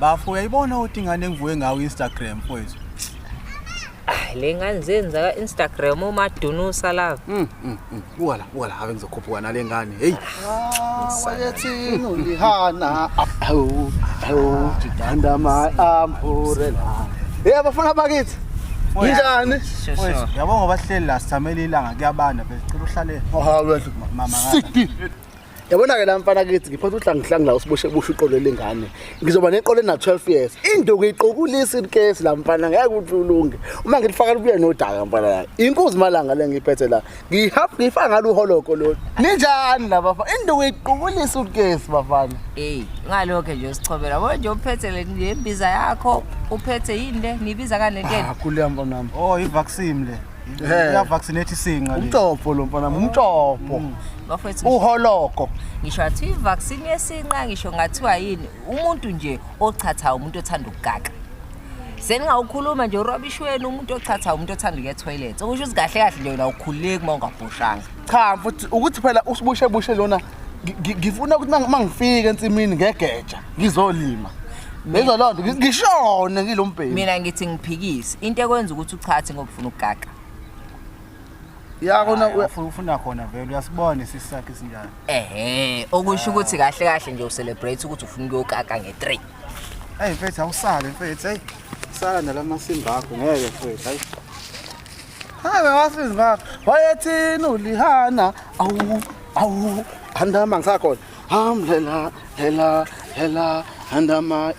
Bafu uyayibona ukuthi ingane engivuke ngawo Instagram mfowethu. Le ngane zenza ka Instagram umadunusa la. Buka la ave ngizokhuphuka nale ngane. Hey. Wayethini ulihana. Awu. Jidanda my amphurela. Hey abafana bakithi. Njani? Mfowethu, yabona ngoba sihleli la sithamela ilanga kuyabanda phela sicela uhlale. Hawe Mama Sidi. Yabona ke la mfana kithi ngiphatha uhlangihlangi la usiboshe iqolo lengane. Ngizoba neqolo na 12 years. Induku iqokulisa incase la mfana ngeke uthi ulunge. Uma ngilifaka kubuye nodaka mfana la. Inkuzi malanga le ngiphethe la. Ngifaka ngalo uholoko lo. Ninjani la bafa? Induku iqokulisa incase bafana. Ngalokho nje usichobela. Wona nje uphethe le imbiza yakho, uphethe yini nibiza kanenteni? Akuliya mfana nami. Oh, i-vaccine le. Ya vaccinate isinga le. Umtopho lo mfana, umtopho. Bafethu Uholoko. ngisho athi i-vaccine yesinqa ngisho ngathiwa yini umuntu nje ochatha umuntu othanda ukugaka. Seningawukhuluma nje urobishweni umuntu ochatha umuntu othanda ukuya toilet. Okusho ukuthi kahle kahle nje wena ukhululeki mawungabhoshanga. Cha mfuthu ukuthi phela usibushe lona ngifuna ukuthi mangifika ensimini ngegeja ngizolima. Lezo lonto ngishone ngilombheni. Mina ngithi ngiphikise into ekwenza ukuthi uchathe ngokufuna ukugaka. Yakona ufuna khona vele uyasibona isisakhe sinjani. Okusho ukuthi kahle kahle nje ucelebrate ukuthi ufuna ukuyokaka nge3. Hey mfethu awusale mfethu hey. Sala nalamasimba akho ngeke mfethu hayi. Hayi wasimba wayethini ulihana awu andama ngisakhona hamlela hela andama